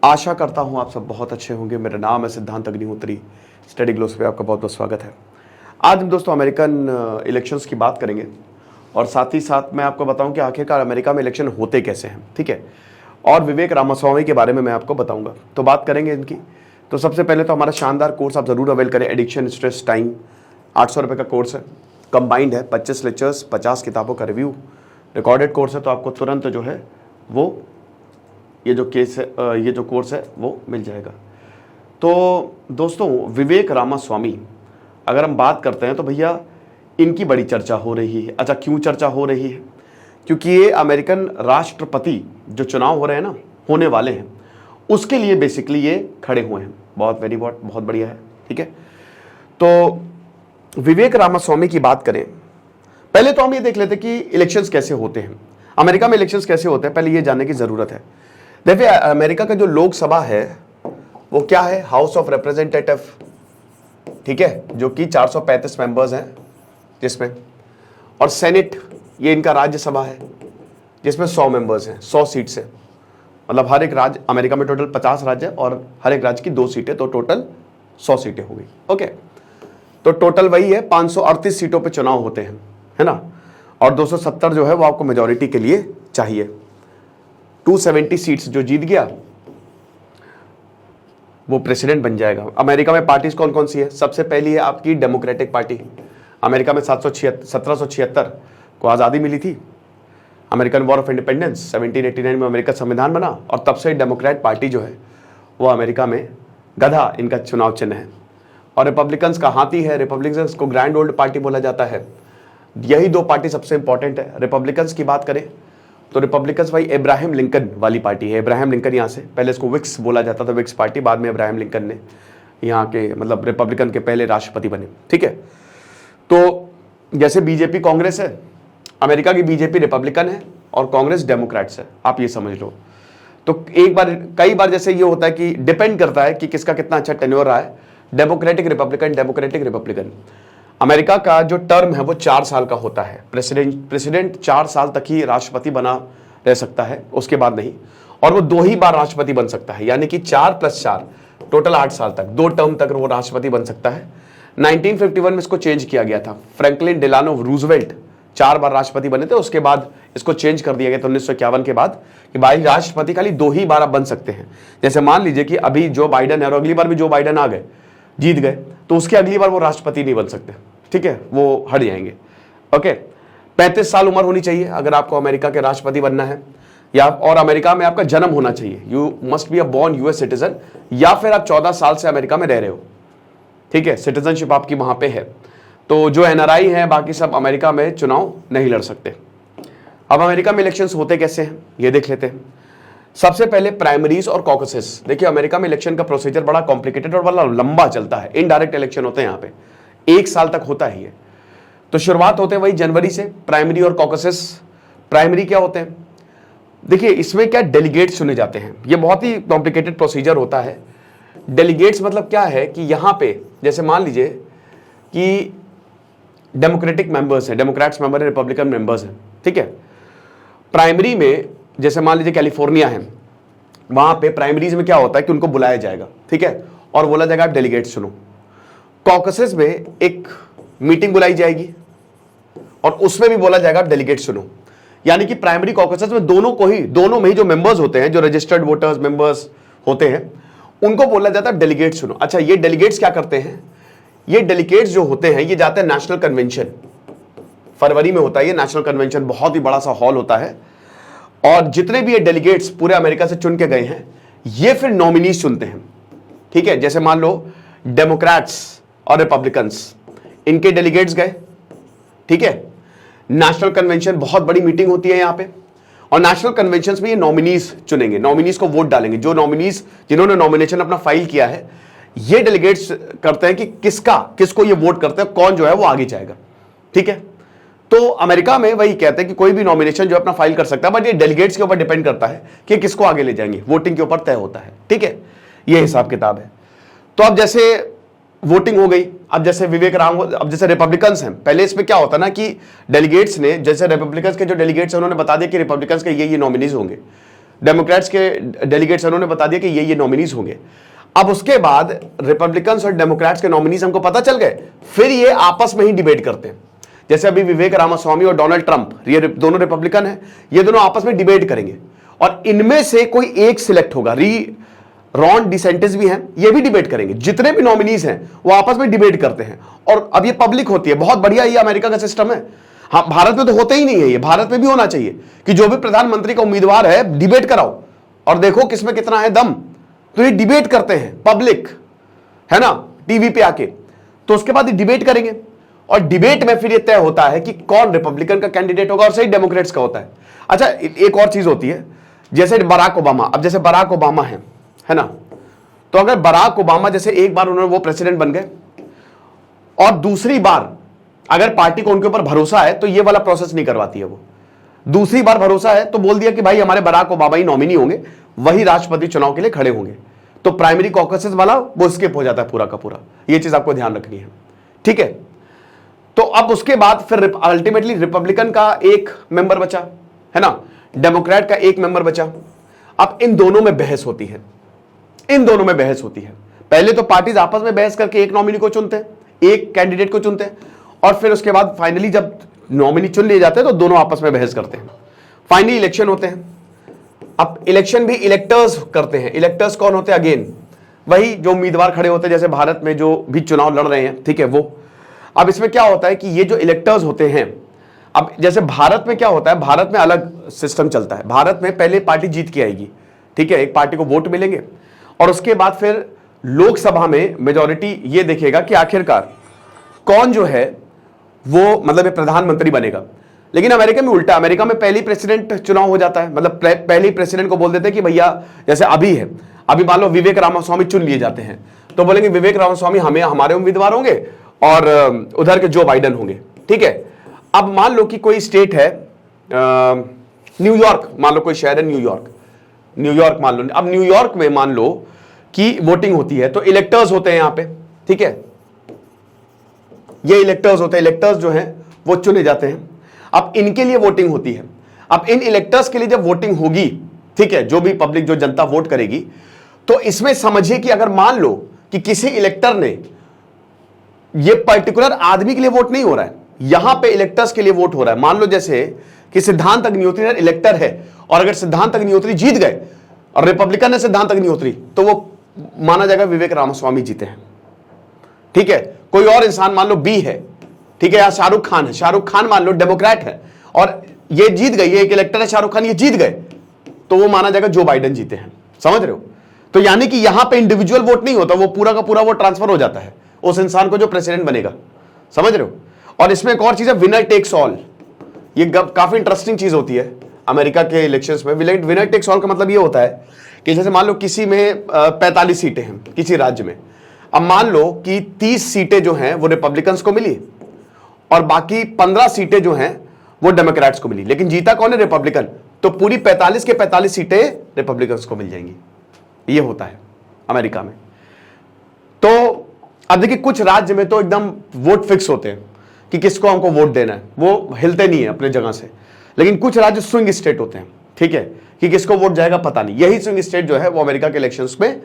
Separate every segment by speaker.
Speaker 1: आशा करता हूँ आप सब बहुत अच्छे होंगे। मेरा नाम है सिद्धांत अग्निहोत्री। स्टडी ग्लोस पे आपका बहुत बहुत स्वागत है। आज हम दोस्तों अमेरिकन इलेक्शंस की बात करेंगे और साथ ही साथ मैं आपको बताऊं कि आखिरकार अमेरिका में इलेक्शन होते कैसे हैं, ठीक है। और विवेक रामास्वामी के बारे में मैं आपको बताऊंगा, तो बात करेंगे इनकी। तो सबसे पहले तो हमारा शानदार कोर्स आप ज़रूर अवेल करें, एडिक्शन स्ट्रेस टाइम। 800 रुपये का कोर्स है, कंबाइंड है, 25 लेक्चर्स, 50 किताबों का रिव्यू, रिकॉर्डेड कोर्स है। तो आपको तुरंत जो है वो ये जो कोर्स है वो मिल जाएगा। तो दोस्तों विवेक रामास्वामी अगर हम बात करते हैं तो भैया इनकी बड़ी चर्चा हो रही है। अच्छा, क्यों चर्चा हो रही है? क्योंकि ये अमेरिकन राष्ट्रपति जो चुनाव हो रहे हैं ना, होने वाले हैं, उसके लिए बेसिकली ये खड़े हुए हैं। बहुत बढ़िया है, ठीक है। तो विवेक रामास्वामी की बात करें, पहले तो हम ये देख लेते कि इलेक्शंस कैसे होते हैं, अमेरिका में इलेक्शंस कैसे होते हैं, पहले ये जानने की जरूरत है। देखिए अमेरिका का जो लोकसभा है वो क्या है, हाउस ऑफ रिप्रेजेंटेटिव, ठीक है, जो कि 435 मेंबर्स हैं जिसमें, और सेनेट ये इनका राज्यसभा है जिसमें 100 मेंबर्स हैं, 100 सीट्स हैं। मतलब हर एक राज्य, अमेरिका में टोटल 50 राज्य और हर एक राज्य की 2 सीटें, तो टोटल 100 सीटें हो गई। ओके, तो टोटल वही है, 538 सीटों पे चुनाव होते हैं, है ना। और 270 जो है वो आपको मेजॉरिटी के लिए चाहिए। 270 सीट्स जो जीत गया वो प्रेसिडेंट बन जाएगा। अमेरिका में पार्टीज कौन कौन सी है? सबसे पहली है आपकी डेमोक्रेटिक पार्टी। अमेरिका में 1776 को आज़ादी मिली थी। अमेरिकन वॉर ऑफ इंडिपेंडेंस 1789 में अमेरिका संविधान बना, और तब से डेमोक्रेट पार्टी जो है वो अमेरिका में गधा इनका चुनाव चिन्ह है। और रिपब्लिकन्स का हाथी है। रिपब्लिकन्स को ग्रैंड ओल्ड पार्टी बोला जाता है। यही 2 पार्टी सबसे इंपॉर्टेंट है। रिपब्लिकन्स की बात करें तो रिपब्लिकन्स भाई इब्राहिम लिंकन वाली पार्टी है। इब्राहिम लिंकन यहाँ से, पहले इसको विक्स बोला जाता था, विक्स पार्टी, बाद में इब्राहिम लिंकन ने यहाँ के मतलब रिपब्लिकन के पहले राष्ट्रपति बने, ठीक है। तो जैसे बीजेपी कांग्रेस है, अमेरिका की बीजेपी रिपब्लिकन है और कांग्रेस डेमोक्रेट्स है, आप ये समझ लो। तो कई बार जैसे ये होता है कि डिपेंड करता है कि किसका कितना अच्छा टेन्योर रहा है, डेमोक्रेटिक रिपब्लिकन। अमेरिका का जो टर्म है वो 4 साल का होता है। प्रेसिडेंट 4 साल तक ही राष्ट्रपति बना रह सकता है, उसके बाद नहीं। और वो 2 ही बार राष्ट्रपति बन सकता है, यानी कि 4 + 4 टोटल 8 साल तक, 2 टर्म तक वो राष्ट्रपति बन सकता है। 1951 में इसको चेंज किया गया था। फ्रैंकलिन डिलानो रूजवेल्ट 4 बार राष्ट्रपति बने थे, उसके बाद इसको चेंज कर दिया गया था 1951 के बाद कि भाई राष्ट्रपति खाली 2 ही बार आप बन सकते हैं। जैसे मान लीजिए कि अभी जो बाइडन है और अगली बार भी जो बाइडन आ गए, जीत गए, तो उसके अगली बार वो राष्ट्रपति नहीं बन सकते, ठीक है, वो हट जाएंगे। ओके, 35 साल उम्र होनी चाहिए अगर आपको अमेरिका के राष्ट्रपति बनना है, या और अमेरिका में आपका जन्म होना चाहिए। You must be a born US citizen, या फिर आप 14 साल से अमेरिका में रह रहे हो, ठीक है, सिटीजनशिप आपकी वहां पे है। तो जो एनआरआई है बाकी सब अमेरिका में चुनाव नहीं लड़ सकते। अब अमेरिका में इलेक्शंस होते कैसे हैं ये देख लेते हैं। सबसे पहले प्राइमरीज और कॉकसेस। देखिए अमेरिका में इलेक्शन का प्रोसीजर बड़ा कॉम्प्लिकेटेड और बड़ा लंबा चलता है। इनडायरेक्ट इलेक्शन होते हैं यहाँ पे, 1 साल तक होता है ये। तो शुरुआत होते हैं वही जनवरी से, प्राइमरी और कॉकसेस। प्राइमरी क्या होते हैं? देखिए इसमें क्या डेलीगेट्स चुने जाते हैं। ये बहुत ही कॉम्प्लिकेटेड प्रोसीजर होता है। डेलीगेट्स मतलब क्या है कि यहाँ पे जैसे मान लीजिए कि डेमोक्रेटिक मेंबर्स हैं, डेमोक्रेट्स मेंबर है, रिपब्लिकन मेंबर्स हैं, ठीक है। प्राइमरी में जैसे मान लीजिए कैलिफोर्निया है, वहां पे प्राइमरीज में क्या होता है कि उनको बुलाया जाएगा, ठीक है, और बोला जाएगा आप डेलीगेट्स चुनो। कॉकसेस में एक मीटिंग बुलाई जाएगी और उसमें भी बोला जाएगा आप डेलीगेट्स चुनो। यानी कि प्राइमरी कॉकसेस में दोनों में ही जो मेंबर्स होते हैं, जो रजिस्टर्ड वोटर्स मेंबर्स होते हैं, उनको बोला जाता है डेलीगेट्स चुनो। अच्छा, ये डेलीगेट्स क्या करते हैं? ये डेलीगेट्स जो होते हैं ये जाते हैं नेशनल कन्वेंशन, फरवरी में होता है ये नेशनल कन्वेंशन, बहुत ही बड़ा सा हॉल होता है। और जितने भी ये डेलीगेट्स पूरे अमेरिका से चुन के गए हैं, ये फिर नॉमिनीज चुनते हैं, ठीक है। जैसे मान लो डेमोक्रेट्स और रिपब्लिकन्स, इनके डेलीगेट्स गए, ठीक है। नेशनल कन्वेंशन बहुत बड़ी मीटिंग होती है यहाँ पे, और नेशनल कन्वेंशन में ये नॉमिनीज चुनेंगे, नॉमिनीज को वोट डालेंगे। जो नॉमिनीज जिन्होंने नॉमिनेशन अपना फाइल किया है, ये डेलीगेट्स करते हैं कि किसको ये वोट करते हैं, कौन जो है वो आगे जाएगा, ठीक है। तो अमेरिका में वही कहते हैं कि कोई भी नॉमिनेशन जो अपना फाइल कर सकता है, बट ये डेलीगेट्स के ऊपर डिपेंड करता है कि किसको आगे ले जाएंगे, वोटिंग के ऊपर तय होता है, ठीक है। ये हिसाब किताब है। तो अब जैसे वोटिंग हो गई, अब जैसे अब जैसे रिपब्लिकन्स हैं, पहले इसमें क्या होता ना कि डेलीगेट्स ने, जैसे रिपब्लिकन्स के जो डेलीगेट्स हैं उन्होंने बता दिया कि रिपब्लिकन्स के ये नॉमिनीज होंगे, डेमोक्रेट्स के डेलीगेट्स उन्होंने बता दिया कि ये नॉमिनीज होंगे। अब उसके बाद रिपब्लिकन्स और डेमोक्रेट्स के नॉमिनीज हमको पता चल गए, फिर ये आपस में ही डिबेट करते हैं। जैसे अभी विवेक रामास्वामी और डोनाल्ड ट्रंप, ये दोनों रिपब्लिकन हैं, ये दोनों आपस में डिबेट करेंगे और इनमें से कोई एक सिलेक्ट होगा। रॉन डिसेंटिस भी हैं, ये भी डिबेट करेंगे। जितने भी नॉमिनीज हैं वो आपस में डिबेट करते हैं और अब ये पब्लिक होती है। बहुत बढ़िया ये अमेरिका का सिस्टम है। हाँ, भारत में तो होते ही नहीं है ये, भारत में भी होना चाहिए कि जो भी प्रधानमंत्री का उम्मीदवार है डिबेट कराओ और देखो किसमें कितना है दम। तो ये डिबेट करते हैं पब्लिक, है ना, टीवी पे आके। तो उसके बाद ये डिबेट करेंगे और डिबेट में फिर ये तय होता है कि कौन रिपब्लिकन का कैंडिडेट होगा और सही डेमोक्रेट्स का होता है। अच्छा, एक और चीज होती है, जैसे बराक ओबामा, अब जैसे बराक ओबामा है ना, तो अगर बराक ओबामा जैसे एक बार उन्होंने वो प्रेसिडेंट बन गए और दूसरी बार अगर पार्टी को उनके ऊपर भरोसा है तो ये वाला प्रोसेस नहीं करवाती है वो। दूसरी बार भरोसा है तो बोल दिया कि भाई हमारे बराक ओबामा ही नॉमिनी होंगे, वही राष्ट्रपति चुनाव के लिए खड़े होंगे, तो प्राइमरी कॉकसेस वाला वो स्किप हो जाता है पूरा का पूरा। ये चीज आपको ध्यान रखनी है, ठीक है। तो अब उसके बाद फिर अल्टीमेटली रिपब्लिकन का एक मेंबर बचा, है ना, डेमोक्रेट का एक मेंबर बचा। अब इन दोनों में बहस होती है, इन दोनों में बहस होती है। पहले तो पार्टीज आपस में बहस करके एक नॉमिनी को चुनते हैं, एक कैंडिडेट को चुनते हैं और फिर उसके बाद फाइनली जब नॉमिनी चुन लिए जाते हैं तो दोनों आपस में बहस करते हैं। फाइनली इलेक्शन होते हैं। अब इलेक्शन भी इलेक्टर्स करते हैं। इलेक्टर्स कौन होते हैं? अगेन वही जो उम्मीदवार खड़े होते हैं, जैसे भारत में जो भी चुनाव लड़ रहे हैं, ठीक है, वो। अब इसमें क्या होता है कि ये जो इलेक्टर्स होते हैं, अब जैसे भारत में क्या होता है, भारत में अलग सिस्टम चलता है। भारत में पहले पार्टी जीत के आएगी, ठीक है, एक पार्टी को वोट मिलेंगे और उसके बाद फिर लोकसभा में मेजॉरिटी ये देखेगा कि आखिरकार कौन जो है वो मतलब प्रधानमंत्री बनेगा। लेकिन अमेरिका में उल्टा, अमेरिका में पहली प्रेसिडेंट चुनाव हो जाता है, मतलब पहली प्रेसिडेंट को बोल देते हैं कि भैया जैसे अभी है, अभी मान लो विवेक रामास्वामी चुन लिए जाते हैं तो बोलेंगे विवेक रामास्वामी हमारे उम्मीदवार होंगे और उधर के जो बाइडन होंगे, ठीक है। अब मान लो कि कोई स्टेट है न्यूयॉर्क, मान लो कोई शहर है न्यूयॉर्क मान लो। अब न्यूयॉर्क में मान लो कि वोटिंग होती है तो इलेक्टर्स होते हैं यहां पे, ठीक है, ये इलेक्टर्स होते हैं। इलेक्टर्स जो हैं वो चुने जाते हैं। अब इनके लिए वोटिंग होती है। अब इन इलेक्टर्स के लिए जब वोटिंग होगी, ठीक है, जो भी पब्लिक जो जनता वोट करेगी, तो इसमें समझिए कि अगर मान लो कि किसी इलेक्टर ने, ये पर्टिकुलर आदमी के लिए वोट नहीं हो रहा है, यहां पे इलेक्टर्स के लिए वोट हो रहा है। मान लो जैसे कि सिद्धांत अग्निहोत्री इलेक्टर है और अगर सिद्धांत अग्निहोत्री जीत गए और रिपब्लिकन है सिद्धांत अग्निहोत्री, तो वो माना जाएगा विवेक रामास्वामी जीते हैं, ठीक है। कोई और इंसान मान लो बी है, ठीक है, या शाहरुख खान है, शाहरुख खान मान लो डेमोक्रेट है और ये जीत गए, ये एक इलेक्टर है शाहरुख खान, ये जीत गए, तो वो माना जाएगा जो बाइडन जीते हैं। समझ रहे हो? तो यानी कि यहां पे इंडिविजुअल वोट नहीं होता, वो पूरा का पूरा वो ट्रांसफर हो जाता है उस इंसान को जो प्रेसिडेंट बनेगा। समझ रहे हो? और इसमें एक और चीज है, विनर टेक्स ऑल। ये काफी इंटरेस्टिंग चीज होती है अमेरिका के इलेक्शंस में। विनर टेक्स ऑल का मतलब ये होता है कि जैसे मान लो किसी में 45 सीटें हैं किसी राज्य में, अब मान लो कि 30 सीटें जो हैं वो रिपब्लिकन्स को मिली और बाकी 15 सीटें जो हैं वो डेमोक्रेट्स को मिली, लेकिन जीता कौन है? रिपब्लिकन। तो पूरी 45 के 45 सीटें रिपब्लिकन्स को मिल जाएंगी। ये होता है अमेरिका में। तो अब देखिए कुछ राज्य में तो एकदम वोट फिक्स होते हैं कि किसको हमको वोट देना है, वो हिलते नहीं है अपने जगह से। लेकिन कुछ राज्य स्विंग स्टेट होते हैं, ठीक है, कि किसको वोट जाएगा पता नहीं। यही स्विंग स्टेट जो है वो अमेरिका के इलेक्शंस में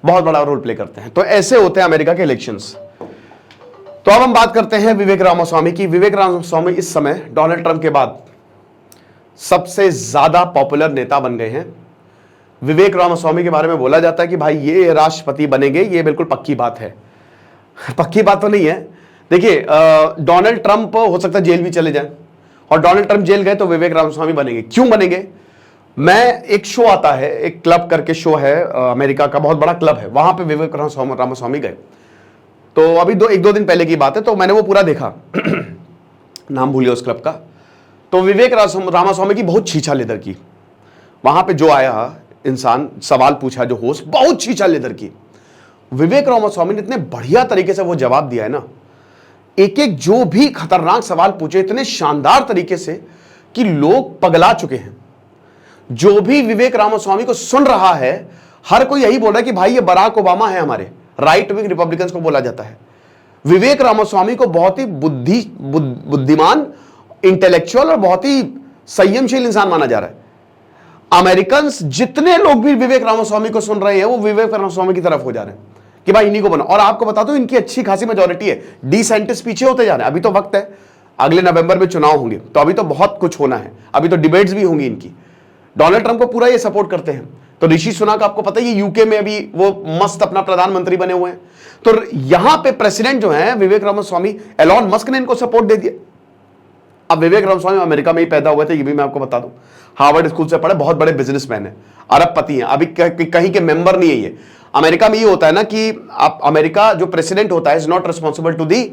Speaker 1: बहुत बड़ा रोल प्ले करते हैं। तो ऐसे होते हैं अमेरिका के इलेक्शंस। तो अब हम बात करते हैं विवेक रामास्वामी की। विवेक रामास्वामी इस समय डोनाल्ड ट्रंप के बाद सबसे ज्यादा पॉपुलर नेता बन गए हैं। विवेक रामास्वामी के बारे में बोला जाता है कि भाई ये राष्ट्रपति बनेंगे, ये बिल्कुल पक्की बात है। पक्की बात तो नहीं है। देखिए डोनाल्ड ट्रंप हो सकता है जेल भी चले जाए और डोनाल्ड ट्रंप जेल गए तो विवेक रामास्वामी बनेंगे। क्यों बनेंगे? मैं एक शो आता है, एक क्लब करके शो है, अमेरिका का बहुत बड़ा क्लब है, वहां पे विवेक रामास्वामी गए। तो अभी एक दो दिन पहले की बात है, तो मैंने वो पूरा देखा नाम भूलिए उस क्लब का। तो विवेक रामास्वामी की बहुत छीछा लेदर की। वहां पे जो आया इंसान, सवाल पूछा जो होस्ट, बहुत छीछा लेदर की। विवेक रामास्वामी ने इतने बढ़िया तरीके से वो जवाब दिया है ना, एक एक जो भी खतरनाक सवाल पूछे इतने शानदार तरीके से कि लोग पगला चुके हैं। जो भी विवेक रामास्वामी को सुन रहा है, हर कोई यही बोल रहा है कि भाई ये बराक ओबामा है हमारे। राइट विंग रिपब्लिकन्स को बोला जाता है। विवेक रामास्वामी को बहुत ही बुद्धिमान, इंटेलेक्चुअल और बहुत ही संयमशील इंसान माना जा रहा है। अमेरिकन जितने लोग भी विवेक रामास्वामी को सुन रहे हैं वो विवेक रामास्वामी की तरफ हो जा रहे हैं कि भाई इन्हीं को बना। और आपको बता दो इनकी अच्छी खासी मेजोरिटी है, डी सेंटिस पीछे होते जा रहे हैं। अभी तो वक्त है, अगले नवंबर में चुनाव होंगे, तो अभी तो बहुत कुछ होना है, अभी तो डिबेट्स भी होंगी इनकी। डोनाल्ड ट्रंप को पूरा ये सपोर्ट करते हैं। तो ऋषि सुनाक आपको पता है ये यूके में अभी वो मस्त अपना प्रधानमंत्री बने हुए हैं। तो यहां पे प्रेसिडेंट जो है विवेक रामास्वामी, एलॉन मस्क ने इनको सपोर्ट दे दिया। अब विवेक रामास्वामी अमेरिका में ही पैदा हुए थे, ये भी मैं आपको बता दूं, हार्वर्ड स्कूल से पढ़े, बहुत बड़े बिजनेसमैन है, अरबपति हैं, अभी कहीं के मेंबर नहीं है ये। अमेरिका में ये होता है ना कि आप अमेरिका जो प्रेसिडेंट होता है is not responsible to the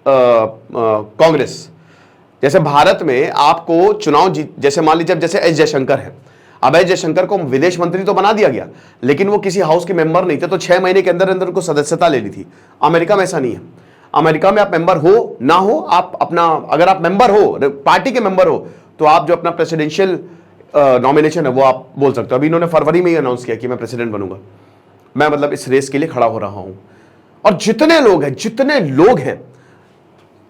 Speaker 1: Congress. जैसे भारत में आपको चुनाव जैसे मान लीजिए जैसे एस जयशंकर है, अब एस जयशंकर को विदेश मंत्री तो बना दिया गया, लेकिन वो किसी हाउस के मेंबर नहीं थे, तो 6 महीने के अंदर अंदर उनको सदस्यता ले ली थी। अमेरिका में ऐसा नहीं है। अमेरिका में आप मेंबर हो ना हो, आप अपना, अगर आप मेंबर हो, पार्टी के मेंबर हो, तो आप जो अपना प्रेसिडेंशियल नॉमिनेशन है वो आप बोल सकते हो। अभी इन्होंने फरवरी में ही अनाउंस किया कि मैं प्रेसिडेंट बनूंगा, मैं मतलब इस रेस के लिए खड़ा हो रहा हूं। और जितने लोग हैं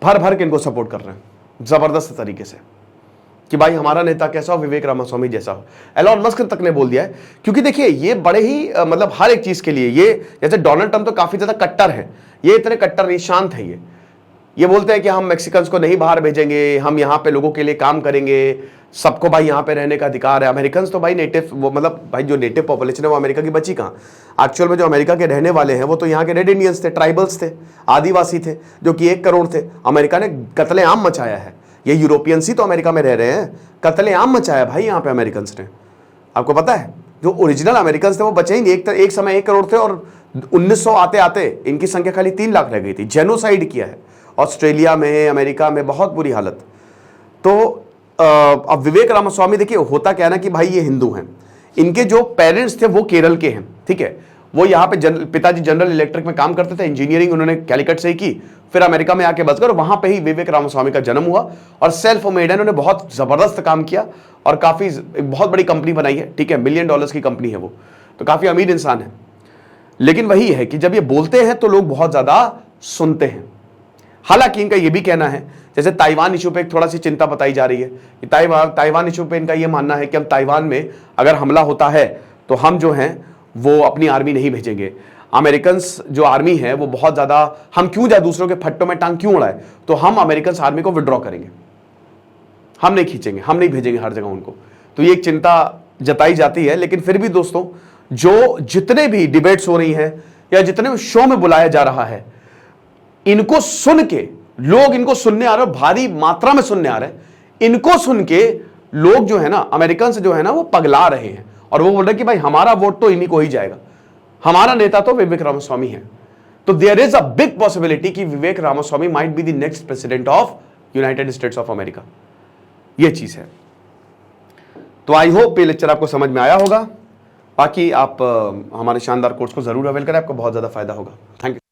Speaker 1: भर भर के इनको सपोर्ट कर रहे हैं जबरदस्त तरीके से कि भाई हमारा नेता कैसा हो, विवेक रामास्वामी जैसा हो। एलॉन मस्क तक ने बोल दिया है, क्योंकि देखिए ये बड़े ही मतलब हर एक चीज के लिए, ये जैसे डोनाल्ड ट्रंप तो काफी ज्यादा कट्टर है, ये इतने कट्टर नहीं, शांत है। ये बोलते हैं कि हम मैक्सिकन्स को नहीं बाहर भेजेंगे, हम यहाँ पे लोगों के लिए काम करेंगे, सबको भाई यहाँ पे रहने का अधिकार है। अमेरिकन तो भाई नेटिव, वो मतलब भाई जो नेटिव पॉपुलेशन है वो अमेरिका की बची कहाँ। एक्चुअल में जो अमेरिका के रहने वाले हैं वो तो यहाँ के रेड इंडियंस थे, ट्राइबल्स थे, आदिवासी थे, जो कि 1 करोड़ थे। अमेरिका ने कत्लेआम मचाया है। ये यूरोपियंस ही तो अमेरिका में रह रहे हैं, कत्लेआम मचाया भाई यहाँ पे अमेरिकन ने। आपको पता है जो ओरिजिनल अमेरिकन थे वो बचे ही नहीं। एक समय 1 करोड़ थे और 1900 आते आते इनकी संख्या खाली 3 लाख रह गई थी। जेनोसाइड किया है ऑस्ट्रेलिया में, अमेरिका में, बहुत बुरी हालत। तो अब विवेक रामास्वामी देखिए होता क्या है ना कि भाई ये हिंदू हैं, इनके जो पेरेंट्स थे वो केरल के हैं, ठीक है। वो यहाँ पे पिताजी जनरल इलेक्ट्रिक में काम करते थे, इंजीनियरिंग उन्होंने कैलिकट से ही की, फिर अमेरिका में आके बस गए, वहां पे ही विवेक रामास्वामी का जन्म हुआ। और सेल्फ मेड है, उन्होंने बहुत जबरदस्त काम किया और काफी बहुत बड़ी कंपनी बनाई है, ठीक है, $1 मिलियन की कंपनी है वो, तो काफी अमीर इंसान है। लेकिन वही है कि जब ये बोलते हैं तो लोग बहुत ज्यादा सुनते हैं। हालांकि इनका ये भी कहना है, जैसे ताइवान इशू पे एक थोड़ा सी चिंता बताई जा रही है कि ताइवान इशू पे इनका ये मानना है कि हम ताइवान में अगर हमला होता है तो हम जो हैं वो अपनी आर्मी नहीं भेजेंगे। अमेरिकन जो आर्मी है वो बहुत ज्यादा, हम क्यों जाए दूसरों के फट्टों में टांग क्यों उड़ाए, तो हम अमेरिकन आर्मी को विड्रॉ करेंगे, हम नहीं खींचेंगे, हम नहीं भेजेंगे हर जगह उनको। तो ये एक चिंता जताई जाती है। लेकिन फिर भी दोस्तों, जो जितने भी डिबेट्स हो रही हैं या जितने भी शो में बुलाया जा रहा है, इनको सुन के लोग, इनको सुनने आ रहे हैं, भारी मात्रा में सुनने आ रहे हैं। इनको सुन के लोग जो है ना, अमेरिकन से जो है ना, वो पगला रहे हैं और वो बोल रहे हैं कि भाई हमारा वोट तो इन्हीं को ही जाएगा, हमारा नेता तो विवेक रामास्वामी है। तो there is a big possibility कि Vivek Ramaswamy might be the next president of United States of America. ये चीज है। तो आई होप ये लेक्चर आपको समझ में आया होगा। बाकी आप हमारे शानदार कोर्स को जरूर अवेल करें, आपको बहुत ज्यादा फायदा होगा। Thank you.